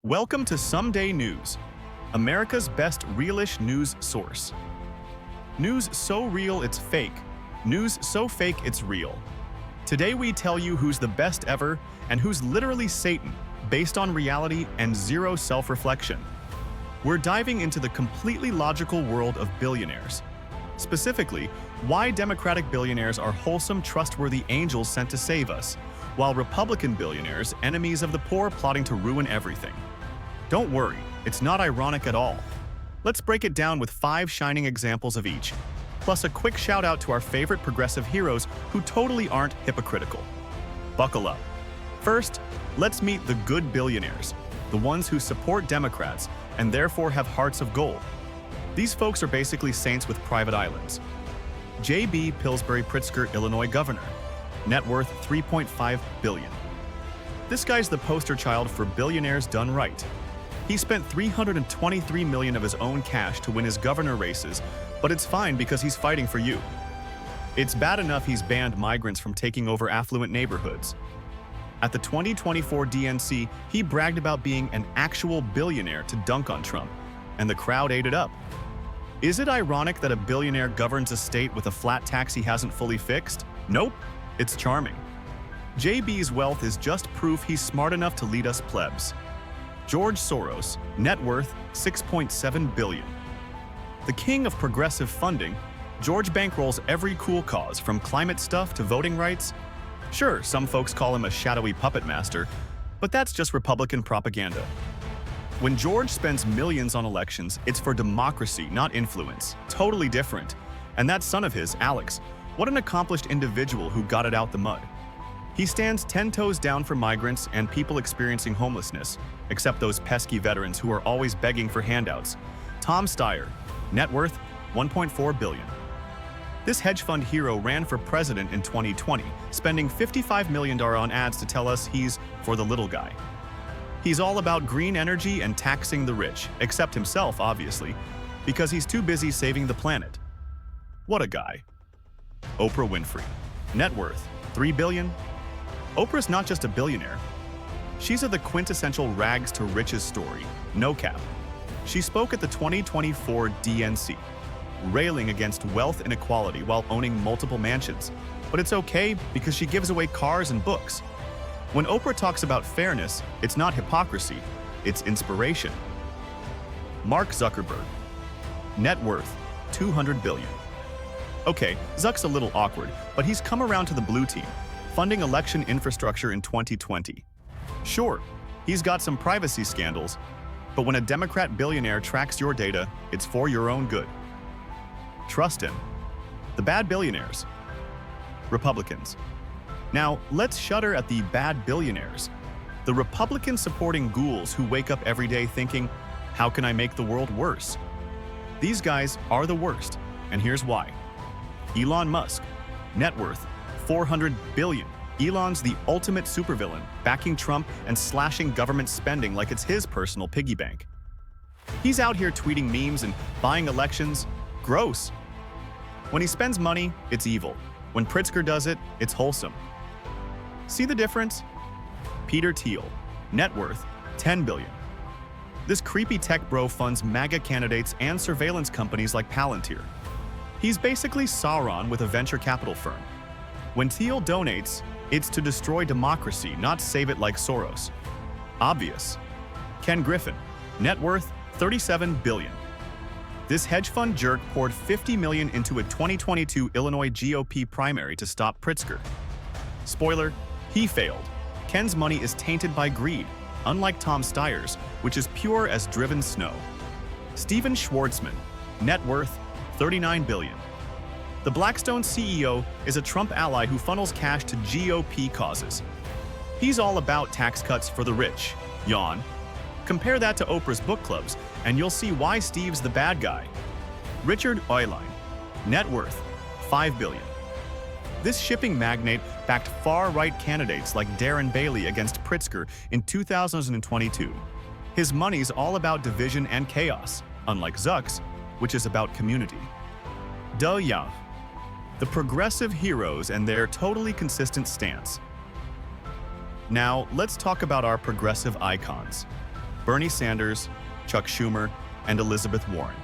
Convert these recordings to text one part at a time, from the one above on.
Welcome to Someday News, America's best realish news source. News so real it's fake, news so fake it's real. Today we tell you who's the best ever and who's literally Satan, based on reality and zero self-reflection. We're diving into the completely logical world of billionaires. Specifically, why Democratic billionaires are wholesome, trustworthy angels sent to save us, while Republican billionaires, enemies of the poor plotting to ruin everything. Don't worry, it's not ironic at all. Let's break it down with 5 shining examples of each, plus a quick shout out to our favorite progressive heroes who totally aren't hypocritical. Buckle up. First, let's meet the good billionaires, the ones who support Democrats and therefore have hearts of gold. These folks are basically saints with private islands. J.B. Pillsbury Pritzker, Illinois Governor. Net worth $3.5 billion. This guy's the poster child for billionaires done right. He spent $323 million of his own cash to win his governor races, but it's fine because he's fighting for you. It's bad enough he's banned migrants from taking over affluent neighborhoods. At the 2024 DNC, he bragged about being an actual billionaire to dunk on Trump, and the crowd ate it up. Is it ironic that a billionaire governs a state with a flat tax he hasn't fully fixed? Nope. It's charming. JB's wealth is just proof he's smart enough to lead us plebs. George Soros, net worth $6.7 billion. The king of progressive funding, George bankrolls every cool cause from climate stuff to voting rights. Sure, some folks call him a shadowy puppet master, but that's just Republican propaganda. When George spends millions on elections, it's for democracy, not influence. Totally different. And that son of his, Alex, what an accomplished individual who got it out the mud. He stands 10 toes down for migrants and people experiencing homelessness, except those pesky veterans who are always begging for handouts. Tom Steyer, net worth $1.4 billion. This hedge fund hero ran for president in 2020, spending $55 million on ads to tell us he's for the little guy. He's all about green energy and taxing the rich, except himself, obviously, because he's too busy saving the planet. What a guy. Oprah Winfrey, net worth $3 billion. Oprah's not just a billionaire. She's the quintessential rags to riches story, no cap. She spoke at the 2024 DNC, railing against wealth inequality while owning multiple mansions. But it's okay because she gives away cars and books. When Oprah talks about fairness, it's not hypocrisy, it's inspiration. Mark Zuckerberg, net worth $200 billion. Okay, Zuck's a little awkward, but he's come around to the blue team, funding election infrastructure in 2020. Sure, he's got some privacy scandals, but when a Democrat billionaire tracks your data, it's for your own good. Trust him. The bad billionaires. Republicans. Now, let's shudder at the bad billionaires. The Republican-supporting ghouls who wake up every day thinking, how can I make the world worse? These guys are the worst, and here's why. Elon Musk, net worth $400 billion. Elon's the ultimate supervillain, backing Trump and slashing government spending like it's his personal piggy bank. He's out here tweeting memes and buying elections. Gross. When he spends money, it's evil. When Pritzker does it, it's wholesome. See the difference? Peter Thiel, net worth $10 billion. This creepy tech bro funds MAGA candidates and surveillance companies like Palantir. He's basically Sauron with a venture capital firm. When Thiel donates, it's to destroy democracy, not save it like Soros. Obvious. Ken Griffin, net worth $37 billion. This hedge fund jerk poured $50 million into a 2022 Illinois GOP primary to stop Pritzker. Spoiler, he failed. Ken's money is tainted by greed, unlike Tom Steyer's, which is pure as driven snow. Stephen Schwarzman, net worth $39 billion. The Blackstone CEO is a Trump ally who funnels cash to GOP causes. He's all about tax cuts for the rich. Yawn. Compare that to Oprah's book clubs, and you'll see why Steve's the bad guy. Richard Uihlein, net worth $5 billion. This shipping magnate backed far-right candidates like Darren Bailey against Pritzker in 2022. His money's all about division and chaos, unlike Zuck's, which is about community. Yang, the progressive heroes and their totally consistent stance. Now, let's talk about our progressive icons. Bernie Sanders, Chuck Schumer, and Elizabeth Warren.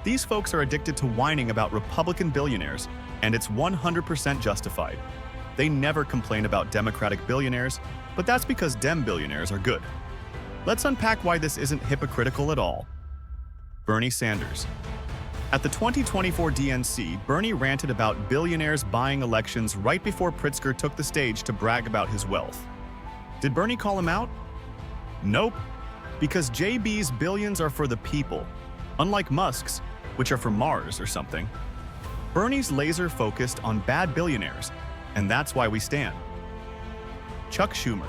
These folks are addicted to whining about Republican billionaires, and it's 100% justified. They never complain about Democratic billionaires, but that's because Dem billionaires are good. Let's unpack why this isn't hypocritical at all. Bernie Sanders. At the 2024 DNC, Bernie ranted about billionaires buying elections right before Pritzker took the stage to brag about his wealth. Did Bernie call him out? Nope, because JB's billions are for the people, unlike Musk's, which are for Mars or something. Bernie's laser-focused on bad billionaires, and that's why we stand. Chuck Schumer.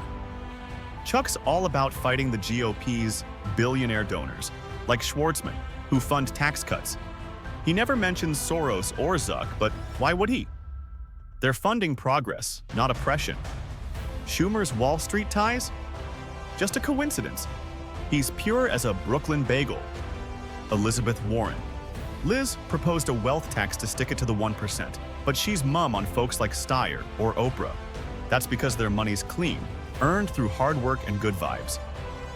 Chuck's all about fighting the GOP's billionaire donors, like Schwarzman, who fund tax cuts. He never mentions Soros or Zuck, but why would he? They're funding progress, not oppression. Schumer's Wall Street ties? Just a coincidence. He's pure as a Brooklyn bagel. Elizabeth Warren. Liz proposed a wealth tax to stick it to the 1%, but she's mum on folks like Steyer or Oprah. That's because their money's clean, earned through hard work and good vibes.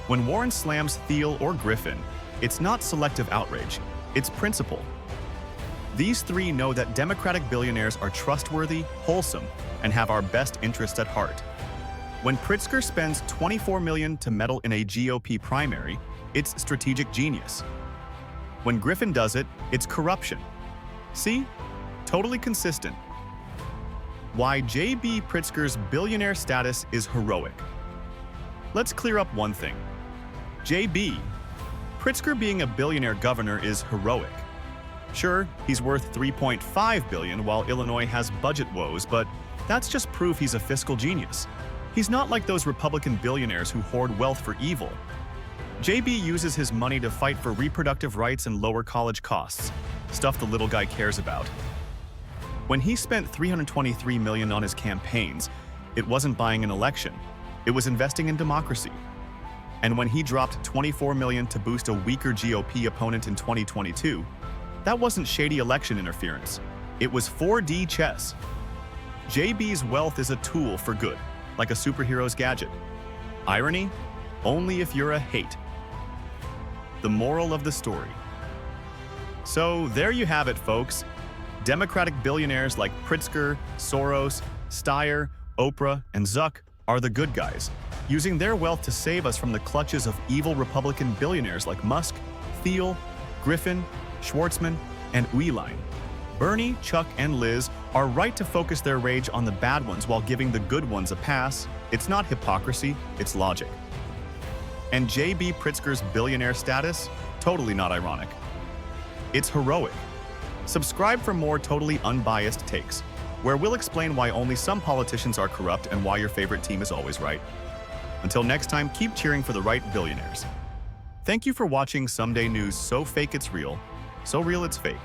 When Warren slams Thiel or Griffin, it's not selective outrage, it's principle. These three know that Democratic billionaires are trustworthy, wholesome, and have our best interests at heart. When Pritzker spends $24 million to meddle in a GOP primary, it's strategic genius. When Griffin does it, it's corruption. See? Totally consistent. Why J.B. Pritzker's billionaire status is heroic. Let's clear up one thing. J.B. Pritzker being a billionaire governor is heroic. Sure, he's worth $3.5 billion while Illinois has budget woes, but that's just proof he's a fiscal genius. He's not like those Republican billionaires who hoard wealth for evil. JB uses his money to fight for reproductive rights and lower college costs, stuff the little guy cares about. When he spent $323 million on his campaigns, it wasn't buying an election, it was investing in democracy. And when he dropped $24 million to boost a weaker GOP opponent in 2022, that wasn't shady election interference. It was 4D chess. JB's wealth is a tool for good, like a superhero's gadget. Irony? Only if you're a hate. The moral of the story. So there you have it, folks. Democratic billionaires like Pritzker, Soros, Steyer, Oprah, and Zuck are the good guys, using their wealth to save us from the clutches of evil Republican billionaires like Musk, Thiel, Griffin, Schwarzman, and Uihlein. Bernie, Chuck, and Liz are right to focus their rage on the bad ones while giving the good ones a pass. It's not hypocrisy, it's logic. And J.B. Pritzker's billionaire status? Totally not ironic. It's heroic. Subscribe for more totally unbiased takes, where we'll explain why only some politicians are corrupt and why your favorite team is always right. Until next time, keep cheering for the right billionaires. Thank you for watching Someday News So Fake It's Real, So Real It's Fake.